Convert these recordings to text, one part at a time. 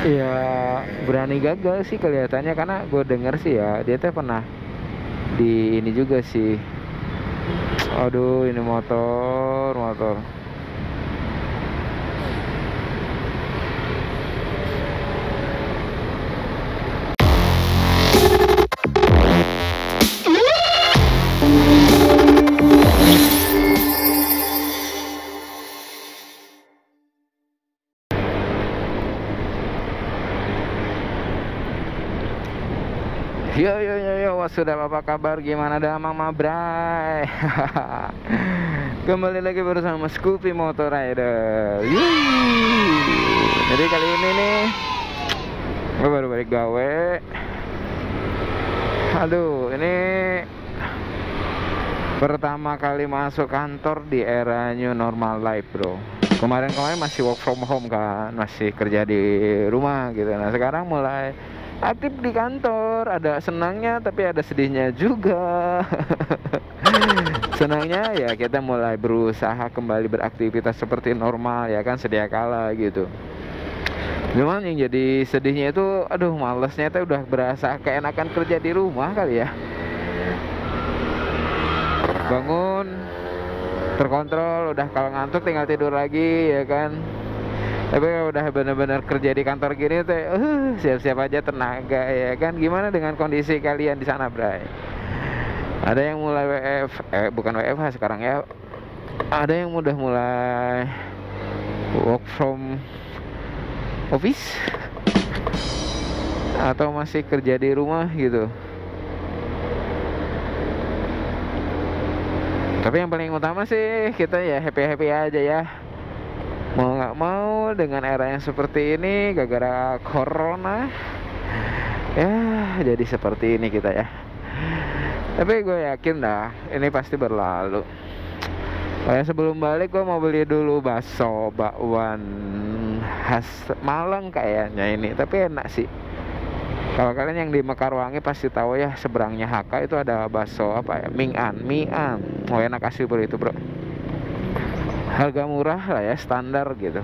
Ya berani gagal sih kelihatannya, karena gue denger sih ya dia tuh pernah di ini juga sih. Aduh, ini motor motor. Yo yo yo yo, sudah apa kabar? Gimana dah Mama Bray? Kembali lagi bersama Scoopy Motor Rider. Jadi kali ini nih gue baru balik gawe. Aduh, ini pertama kali masuk kantor di era new normal life, bro. Kemarin-kemarin masih work from home kan, masih kerja di rumah gitu. Nah sekarang mulai aktif di kantor, ada senangnya tapi ada sedihnya juga. Senangnya ya kita mulai berusaha kembali beraktivitas seperti normal ya kan, sedia kala gitu. Cuman yang jadi sedihnya itu, aduh malesnya itu udah berasa keenakan kerja di rumah kali ya. Bangun, terkontrol, udah kalau ngantuk tinggal tidur lagi ya kan. Tapi kalau udah benar-benar kerja di kantor gini tuh, siap-siap aja tenaga ya kan. Gimana dengan kondisi kalian di sana, Bray? Ada yang mulai bukan WFH sekarang ya. Ada yang udah mulai work from office atau masih kerja di rumah gitu. Tapi yang paling utama sih kita ya happy-happy aja ya. Mau nggak mau dengan era yang seperti ini, gara-gara corona, ya jadi seperti ini kita ya. Tapi gue yakin dah ini pasti berlalu. Kayak sebelum balik gue mau beli dulu bakso bakwan khas Malang kayaknya ini, tapi enak sih. Kalau kalian yang di Mekarwangi pasti tahu ya, seberangnya HK itu ada bakso apa ya, Ming'an. Oh enak asli bro itu bro. Harga murah lah ya, standar gitu.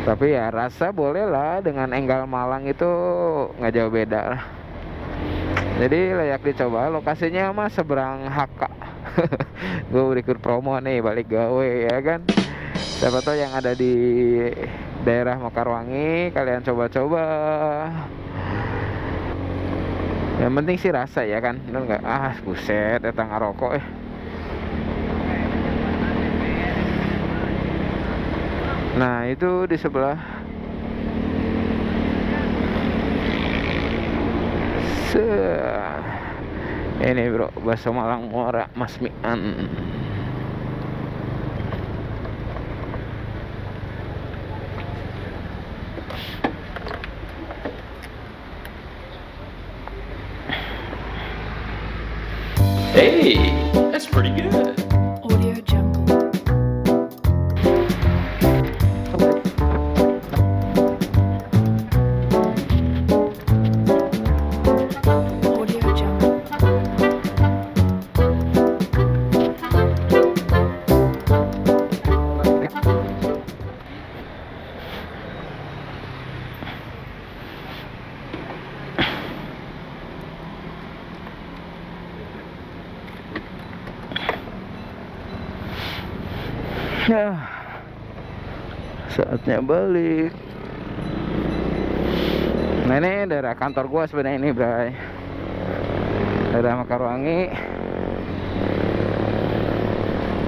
Tapi ya rasa boleh lah, dengan Enggal Malang itu nggak jauh beda lah. Jadi layak dicoba, lokasinya mah seberang HK. Gue berikut promo nih balik gawe ya kan. Siapa tahu yang ada di daerah Mekarwangi kalian coba-coba. Yang penting sih rasa ya kan, bener nggak? Buset, datang ngarokok ya. Nah itu di sebelah. Ini bro, bakso Malang Muara Mas Mian. Hey, that's pretty good. Audio Jungle. Audio Jungle. Ya, saatnya balik. Nah ini daerah kantor gua sebenarnya ini, Bray. Daerah Mekarwangi.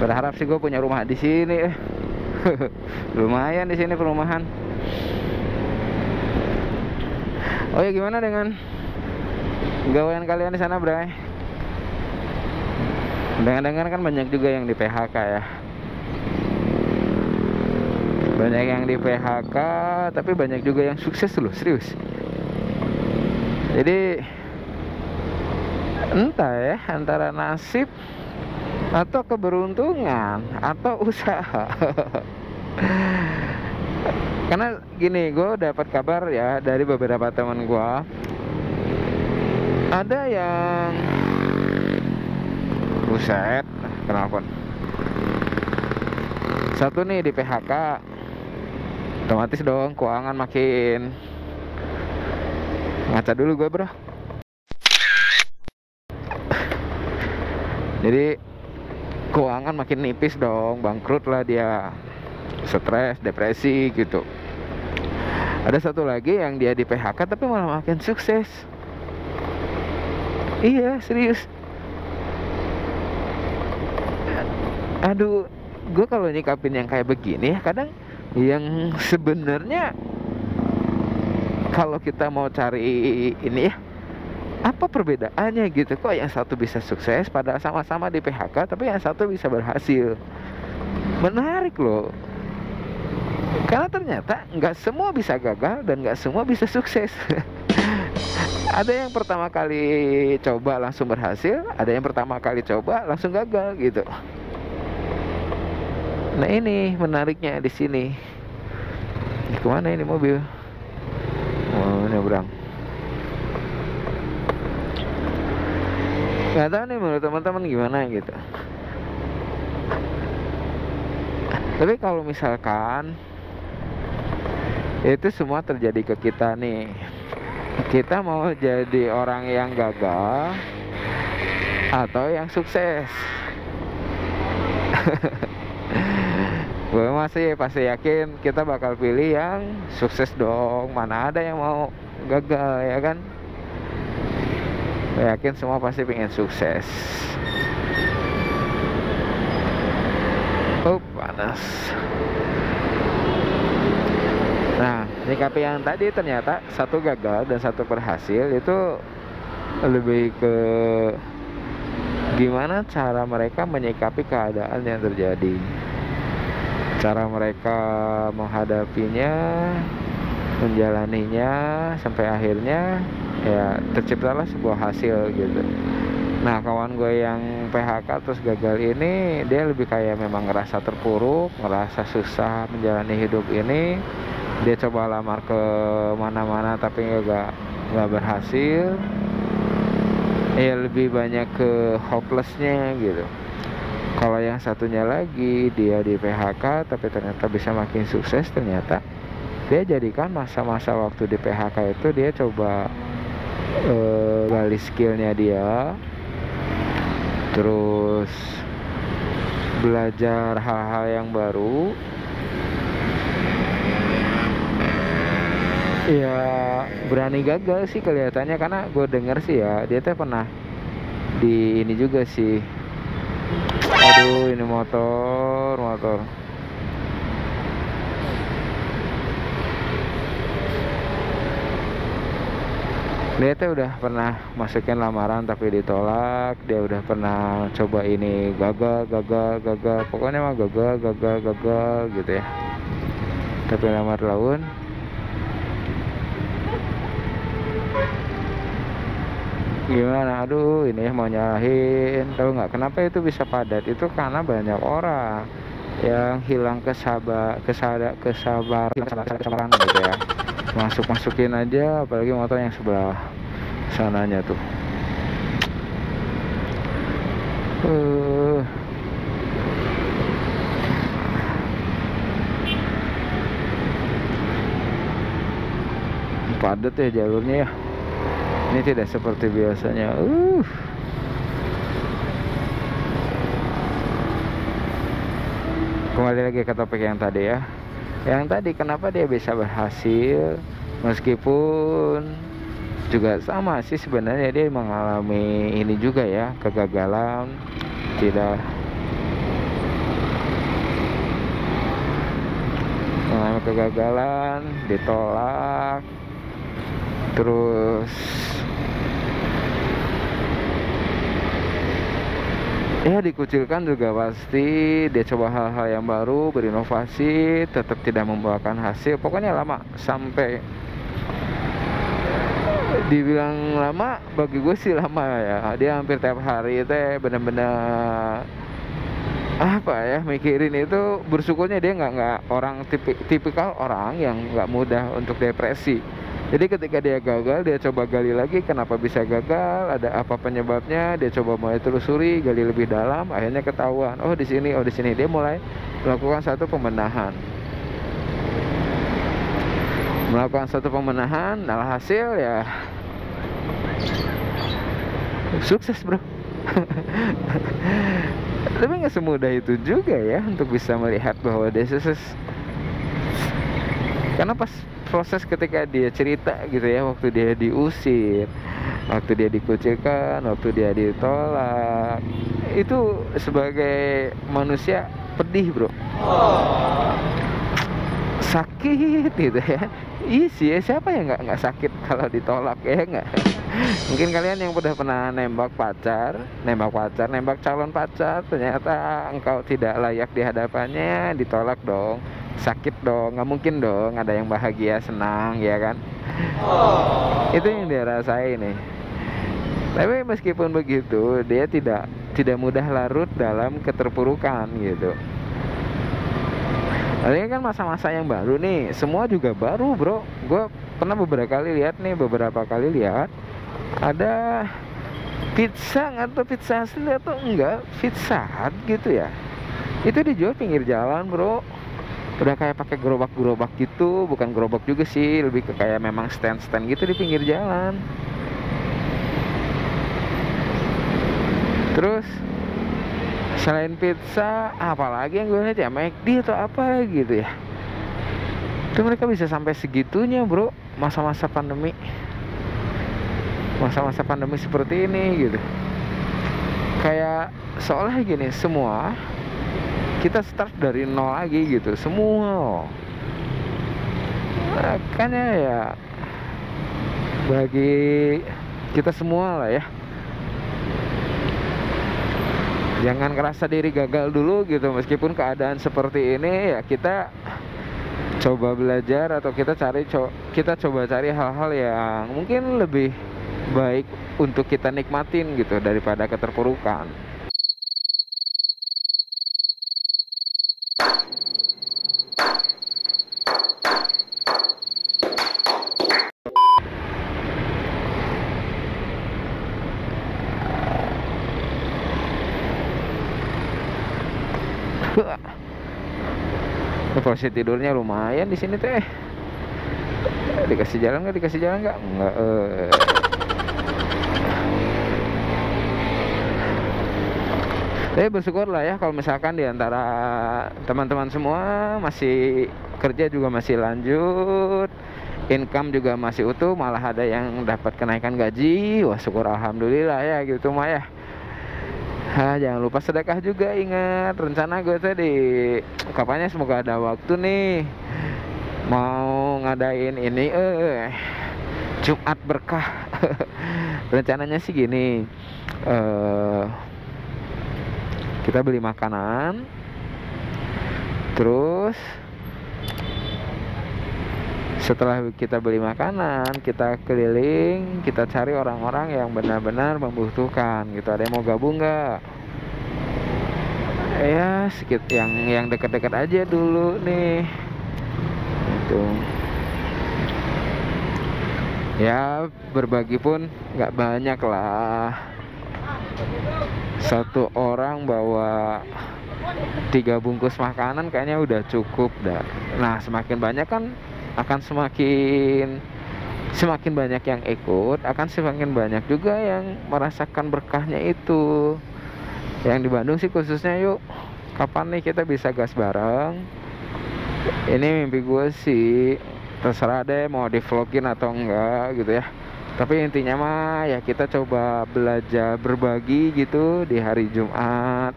Berharap sih gue punya rumah di sini. Lumayan di sini perumahan. Oh ya, gimana dengan gawean kalian di sana, Bray? Dengar-dengar kan banyak juga yang di PHK ya. Banyak yang di PHK, tapi banyak juga yang sukses loh, serius. Jadi entah ya, antara nasib atau keberuntungan atau usaha. Karena gini, gue dapat kabar ya dari beberapa teman gue, ada yang buset, kenapa? Satu nih di PHK, Otomatis dong keuangan makin ngaca dulu gue bro. Jadi keuangan makin nipis dong, bangkrut lah dia, stres, depresi gitu. Ada satu lagi yang dia di PHK tapi malah makin sukses. Iya serius. Aduh, gue kalau nyikapin yang kayak begini ya kadang yang sebenarnya kalau kita mau cari ini ya, apa perbedaannya gitu, kok yang satu bisa sukses padahal sama-sama di PHK tapi yang satu bisa berhasil. Menarik loh, karena ternyata nggak semua bisa gagal dan nggak semua bisa sukses. Ada yang pertama kali coba langsung berhasil, ada yang pertama kali coba langsung gagal gitu. Nah ini menariknya di sini. Kemana ini mobil? Oh nyebrang. Gak tahu nih menurut teman-teman gimana gitu. Tapi kalau misalkan itu semua terjadi ke kita nih, kita mau jadi orang yang gagal atau yang sukses? Gue masih pasti yakin kita bakal pilih yang sukses dong. Mana ada yang mau gagal ya kan? Gue yakin semua pasti pengen sukses. Oh panas. Nah, nyikapi yang tadi ternyata satu gagal dan satu berhasil itu lebih ke gimana cara mereka menyikapi keadaan yang terjadi, cara mereka menghadapinya, menjalaninya sampai akhirnya ya terciptalah sebuah hasil gitu. Nah kawan gue yang PHK terus gagal ini, dia lebih kayak memang ngerasa terpuruk, ngerasa susah menjalani hidup ini. Dia coba lamar ke mana-mana tapi nggak berhasil. Ya lebih banyak ke hopelessnya gitu. Kalau yang satunya lagi dia di PHK tapi ternyata bisa makin sukses, ternyata dia jadikan masa-masa waktu di PHK itu dia coba gali skillnya dia, terus belajar hal-hal yang baru. Ya berani gagal sih kelihatannya, karena gue denger sih ya dia tuh pernah di ini juga sih. Aduh ini motor. Dia tuh udah pernah masukin lamaran tapi ditolak. Dia udah pernah coba ini gagal. Pokoknya mah gagal gitu ya. Tapi lamar laun gimana, aduh ini mau nyalahin. Tahu nggak kenapa itu bisa padat? Itu karena banyak orang yang hilang kesabaran gitu ya, masukin aja, apalagi motor yang sebelah sananya tuh. Padat ya jalurnya ya. Ini tidak seperti biasanya. Kembali lagi ke topik yang tadi ya. Yang tadi kenapa dia bisa berhasil meskipun juga sama sih sebenarnya dia mengalami ini juga ya, kegagalan, tidak mengalami kegagalan, ditolak, terus ya dikucilkan juga pasti. Dia coba hal-hal yang baru, berinovasi, tetap tidak membuahkan hasil. Pokoknya lama, sampai dibilang lama, bagi gue sih lama ya. Dia hampir tiap hari itu bener-bener apa ya, mikirin itu. Bersyukurnya dia nggak orang tipikal orang yang nggak mudah untuk depresi. Jadi ketika dia gagal, dia coba gali lagi kenapa bisa gagal, ada apa penyebabnya, dia coba mulai telusuri, gali lebih dalam, akhirnya ketahuan, oh di sini. Dia mulai melakukan satu pembenahan. melakukan satu pembenahan, alhasil ya sukses bro. Tapi nggak semudah itu juga ya untuk bisa melihat bahwa dia sukses. Karena pas proses ketika dia cerita gitu ya, waktu dia diusir, waktu dia dikucilkan, waktu dia ditolak, itu sebagai manusia pedih bro, sakit gitu ya. Iya sih ya, siapa yang nggak sakit kalau ditolak ya nggak? Mungkin kalian yang udah pernah nembak calon pacar, ternyata engkau tidak layak di hadapannya, ditolak dong, sakit dong, nggak mungkin dong ada yang bahagia senang ya kan? Itu yang dia rasain nih. Tapi meskipun begitu, dia tidak mudah larut dalam keterpurukan gitu. Ini kan masa-masa yang baru nih, semua juga baru bro. Gue pernah beberapa kali lihat ada pizza, nggak tahu pizza asli atau enggak, Pizza Hut gitu ya. Itu dijual pinggir jalan bro. Udah kayak pakai gerobak-gerobak gitu, bukan gerobak juga sih, lebih ke kayak memang stand-stand gitu di pinggir jalan. Terus selain pizza, apalagi yang gue lihat ya McD atau apa gitu ya. Itu mereka bisa sampai segitunya bro, masa-masa pandemi seperti ini gitu. Kayak seolah gini, semua kita start dari nol lagi gitu, semua. Makanya ya bagi kita semua lah ya, jangan ngerasa diri gagal dulu gitu. Meskipun keadaan seperti ini ya, kita coba belajar atau kita coba cari hal-hal yang mungkin lebih baik untuk kita nikmatin gitu daripada keterpurukan. Posisi tidurnya lumayan di sini teh. Dikasih jalan nggak? Enggak. Tapi bersyukur lah ya kalau misalkan di antara teman-teman semua masih kerja juga masih lanjut, income juga masih utuh, malah ada yang dapat kenaikan gaji. Wah syukur alhamdulillah ya gitu mah ya. Jangan lupa sedekah juga, ingat rencana gue tadi kapannya, semoga ada waktu nih mau ngadain ini Jumat berkah. Rencananya sih gini, kita beli makanan, terus setelah kita beli makanan, kita keliling, kita cari orang-orang yang benar-benar membutuhkan gitu. Ada yang mau gabung nggak? Ya sedikit yang dekat-dekat aja dulu nih gitu. Ya berbagi pun nggak banyak lah, satu orang bawa 3 bungkus makanan kayaknya udah cukup dah. Nah semakin banyak kan akan semakin banyak yang ikut, akan semakin banyak juga yang merasakan berkahnya itu. Yang di Bandung sih khususnya, yuk kapan nih kita bisa gas bareng. Ini mimpi gue sih, terserah deh mau di vlogin atau enggak gitu ya. Tapi intinya mah ya kita coba belajar berbagi gitu di hari Jumat.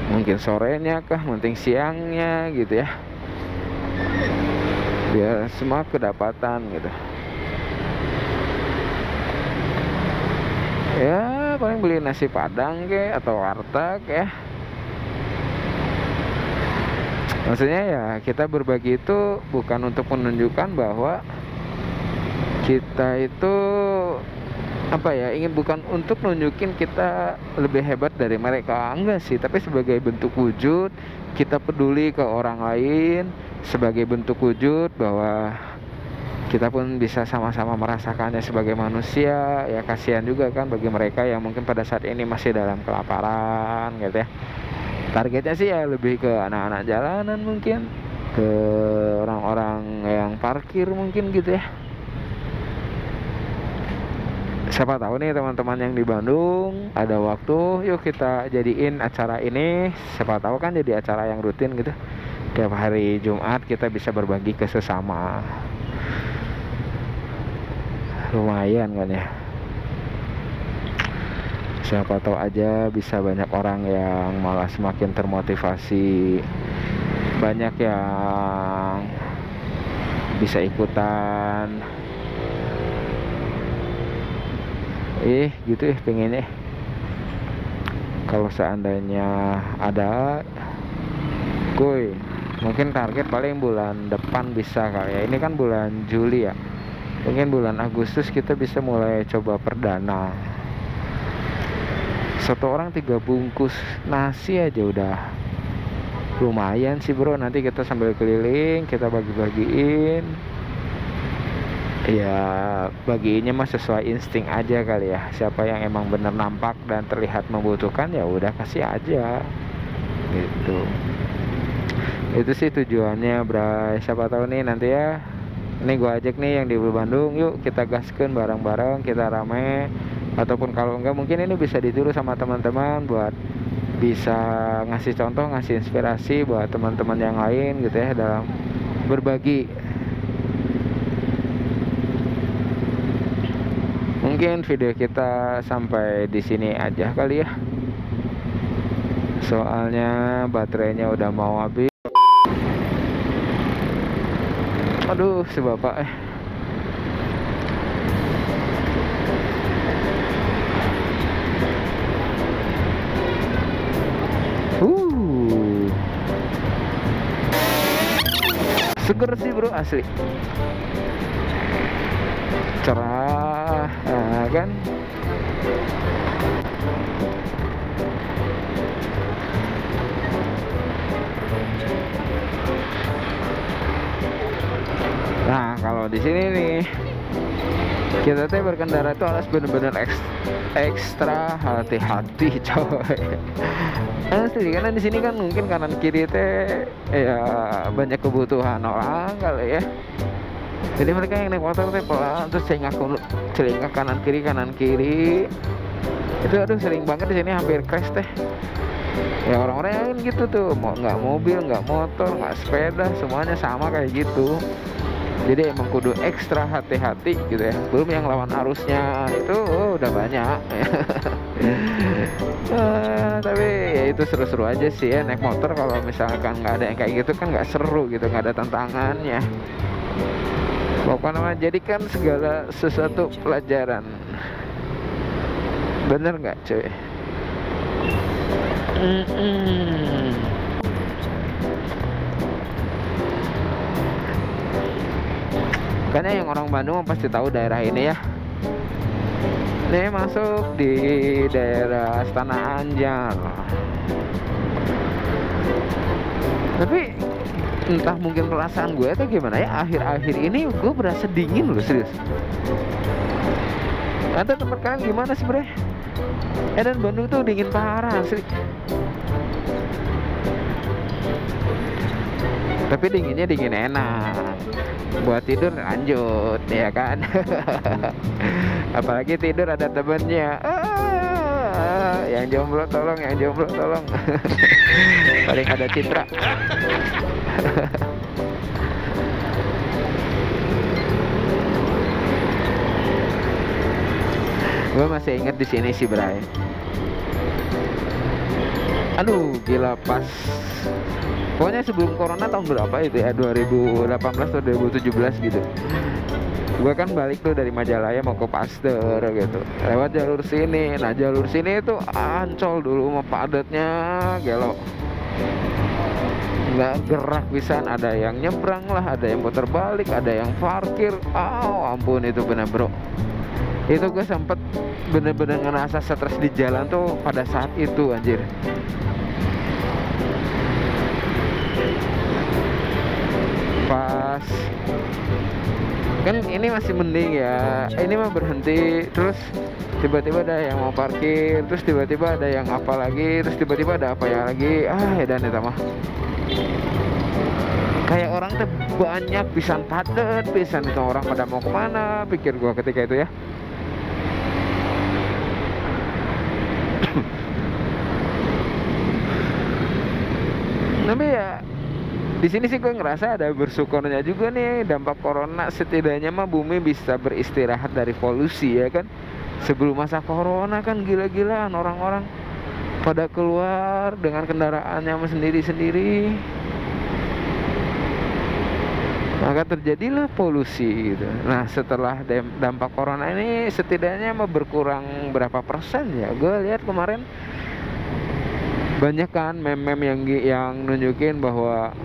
Mungkin sorenya kah, mungkin siangnya gitu ya, biar semua kedapatan gitu. Ya paling beli nasi padang ke atau warteg ya. Maksudnya ya kita berbagi itu bukan untuk menunjukkan bahwa kita itu apa ya, bukan untuk nunjukin kita lebih hebat dari mereka, enggak sih, tapi sebagai bentuk wujud kita peduli ke orang lain, sebagai bentuk wujud bahwa kita pun bisa sama-sama merasakannya sebagai manusia. Ya kasihan juga kan bagi mereka yang mungkin pada saat ini masih dalam kelaparan gitu ya. Targetnya sih ya lebih ke anak-anak jalanan mungkin, ke orang-orang yang parkir mungkin gitu ya. Siapa tahu nih teman-teman yang di Bandung ada waktu, yuk kita jadiin acara ini. Siapa tahu kan jadi acara yang rutin gitu. Tiap hari Jumat kita bisa berbagi ke sesama. Lumayan kan ya. Siapa tahu aja bisa banyak orang yang malah semakin termotivasi, banyak yang bisa ikutan. Gitu pengennya. Kalau seandainya ada, kuy, mungkin target paling bulan depan bisa kali ya. Ini kan bulan Juli ya. Mungkin bulan Agustus kita bisa mulai coba perdana. Satu orang 3 bungkus nasi aja udah lumayan sih bro. Nanti kita sambil keliling, kita bagi-bagiin. Ya bagiinnya mah sesuai insting aja kali ya. Siapa yang emang bener nampak dan terlihat membutuhkan, ya udah kasih aja gitu. Itu sih tujuannya bray. Siapa tahu nih nanti ya, ini gua ajak nih yang di Bandung, yuk kita gaskeun bareng-bareng, kita rame. Ataupun kalau enggak mungkin ini bisa ditiru sama teman-teman buat bisa ngasih contoh, ngasih inspirasi buat teman-teman yang lain gitu ya, dalam berbagi. Mungkin video kita sampai di sini aja kali ya. Soalnya baterainya udah mau habis. Aduh, si bapak seger sih bro, asli cerah kan. Nah kalau di sini nih kita tuh berkendara tuh harus bener-bener ekstra hati-hati coy. Asli, karena di sini kan mungkin kanan kiri teh ya banyak kebutuhan orang kali ya. Jadi mereka yang naik motor teh pelan, terus celingak kanan kiri. Itu aduh sering banget di sini hampir crash teh. Ya orang-orang yang gitu tuh, mau nggak mobil, nggak motor, nggak sepeda, semuanya sama kayak gitu. Jadi emang kudu ekstra hati-hati gitu ya. Belum yang lawan arusnya itu udah banyak. Tapi ya itu seru-seru aja sih ya naik motor. Kalau misalkan nggak ada yang kayak gitu kan nggak seru gitu, nggak ada tantangannya. Pokoknya jadikan segala sesuatu pelajaran. Bener nggak cuy? Makanya yang orang Bandung pasti tahu daerah ini ya. Ini masuk di daerah Astana Anyar. Tapi entah mungkin perasaan gue tuh gimana ya, akhir-akhir ini gue berasa dingin loh, serius. Ada tempat kalian gimana sih bre? Dan Bandung tuh dingin parah asli. Tapi dinginnya dingin enak. Buat tidur lanjut ya kan. Apalagi tidur ada temennya. Yang jomblo tolong, yang jomblo tolong. Paling ada Citra. Gue masih inget di sini sih Bray. Aduh gila, pas pokoknya sebelum corona tahun berapa itu ya, 2018 atau 2017 gitu. Gue kan balik tuh dari Majalaya mau ke Pasteur gitu, lewat jalur sini. Nah jalur sini itu Ancol dulu mah padatnya gelo, nggak gerak pisan. Ada yang nyebrang lah, ada yang putar balik, ada yang parkir. Ampun itu bener bro. Itu gue sempet bener-bener ngerasa stres di jalan tuh pada saat itu anjir. Pas Kan ini masih mending ya, ini mah berhenti terus tiba-tiba ada yang mau parkir, terus tiba-tiba ada yang apa lagi, terus tiba-tiba ada apa ya lagi. Dan itu mah kayak orang tuh banyak pisan padet pisan, itu orang pada mau kemana pikir gua ketika itu ya. Tapi ya di sini sih gue ngerasa ada bersyukurnya juga nih dampak corona, setidaknya mah bumi bisa beristirahat dari polusi ya kan. Sebelum masa corona kan gila-gilaan orang-orang pada keluar dengan kendaraannya sendiri-sendiri, maka terjadilah polusi gitu. Nah setelah dampak corona ini setidaknya mah berkurang berapa persen ya. Gue lihat kemarin banyak kan meme-meme yang nunjukin bahwa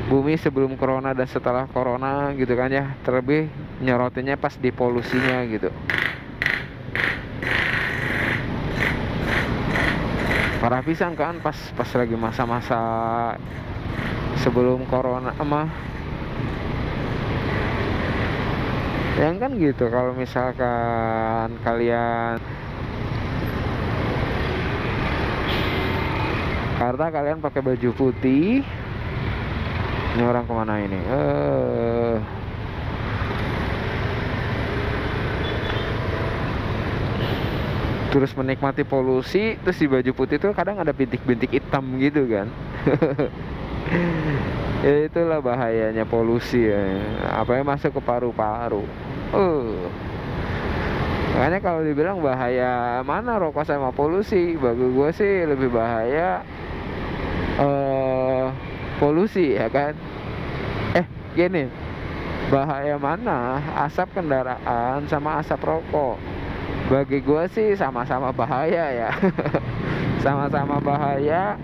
bumi sebelum corona dan setelah corona gitu kan ya, terlebih nyorotinnya pas di polusinya gitu. Parah pisan kan pas lagi masa-masa sebelum corona mah. Yang kan gitu, kalau misalkan kalian karena kalian pakai baju putih. Ini orang kemana ini? Terus menikmati polusi, terus di baju putih itu kadang ada bintik-bintik hitam gitu kan. Ya itulah bahayanya polusi ya. Apa yang masuk ke paru-paru. Makanya kalau dibilang bahaya mana rokok sama polusi, bagi gue sih lebih bahaya polusi ya kan. Gini, bahaya mana asap kendaraan sama asap rokok? Bagi gue sih sama-sama bahaya ya. Sama-sama bahaya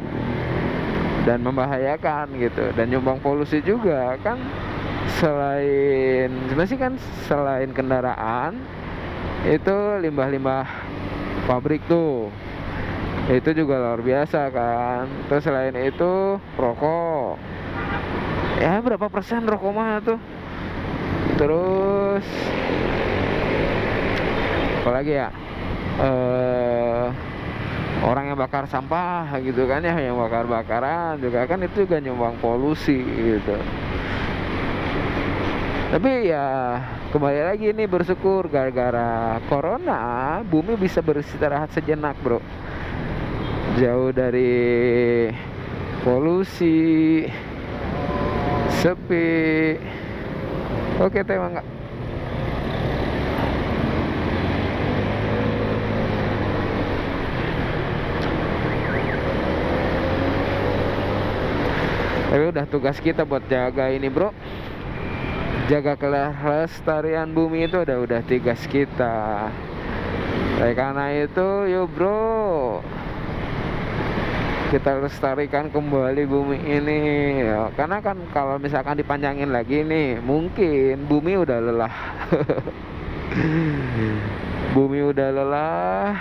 dan membahayakan gitu. Dan nyumbang polusi juga kan. Selain kendaraan, itu limbah-limbah pabrik tuh, itu juga luar biasa kan. Terus selain itu rokok, ya berapa persen rokok mah tuh. Terus apalagi ya, orang yang bakar sampah gitu kan ya, yang bakar-bakaran juga kan itu juga nyumbang polusi gitu. Tapi ya kembali lagi nih, bersyukur gara-gara corona bumi bisa beristirahat sejenak bro, jauh dari polusi, sepi. Oke tema enggak. Tapi udah tugas kita buat jaga ini bro, jaga kelestarian bumi itu udah tugas kita. Oleh karena itu yuk bro, kita lestarikan kembali bumi ini ya. Karena kan kalau misalkan dipanjangin lagi nih, mungkin bumi udah lelah. Bumi udah lelah,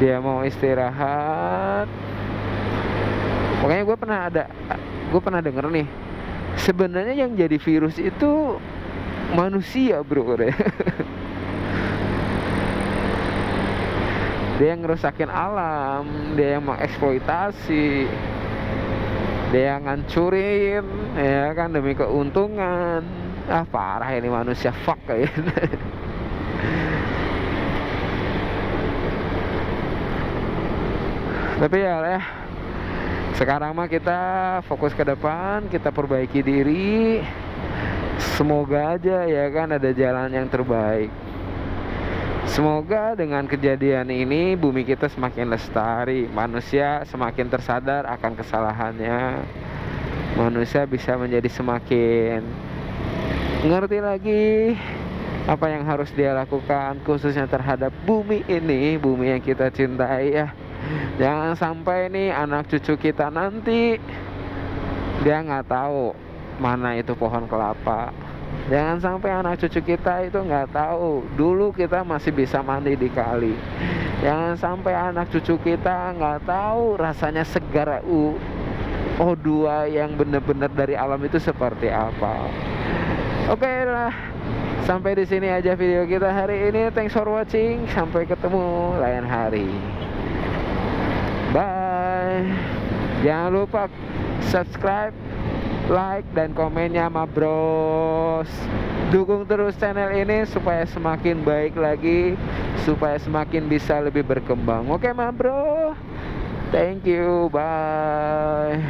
dia mau istirahat. Makanya gue pernah denger nih, sebenarnya yang jadi virus itu manusia bro. Dia yang ngerusakin alam, dia yang mengeksploitasi, dia yang ngancurin ya kan demi keuntungan. Parah ini manusia, fuck kayak. Tapi ya sekarang mah kita fokus ke depan, kita perbaiki diri. Semoga aja ya kan ada jalan yang terbaik. Semoga dengan kejadian ini bumi kita semakin lestari, manusia semakin tersadar akan kesalahannya, manusia bisa menjadi semakin ngerti lagi apa yang harus dia lakukan, khususnya terhadap bumi ini, bumi yang kita cintai ya. Jangan sampai nih anak cucu kita nanti dia nggak tahu mana itu pohon kelapa. Jangan sampai anak cucu kita itu nggak tahu dulu kita masih bisa mandi di kali. Jangan sampai anak cucu kita nggak tahu rasanya segar O2 yang benar-benar dari alam itu seperti apa. Oke lah, Sampai di sini aja video kita hari ini. Thanks for watching. Sampai ketemu lain hari. Bye. Jangan lupa subscribe, like, dan komennya ma bros. Dukung terus channel ini supaya semakin baik lagi, supaya semakin bisa lebih berkembang. Oke ma bro. Thank you. Bye.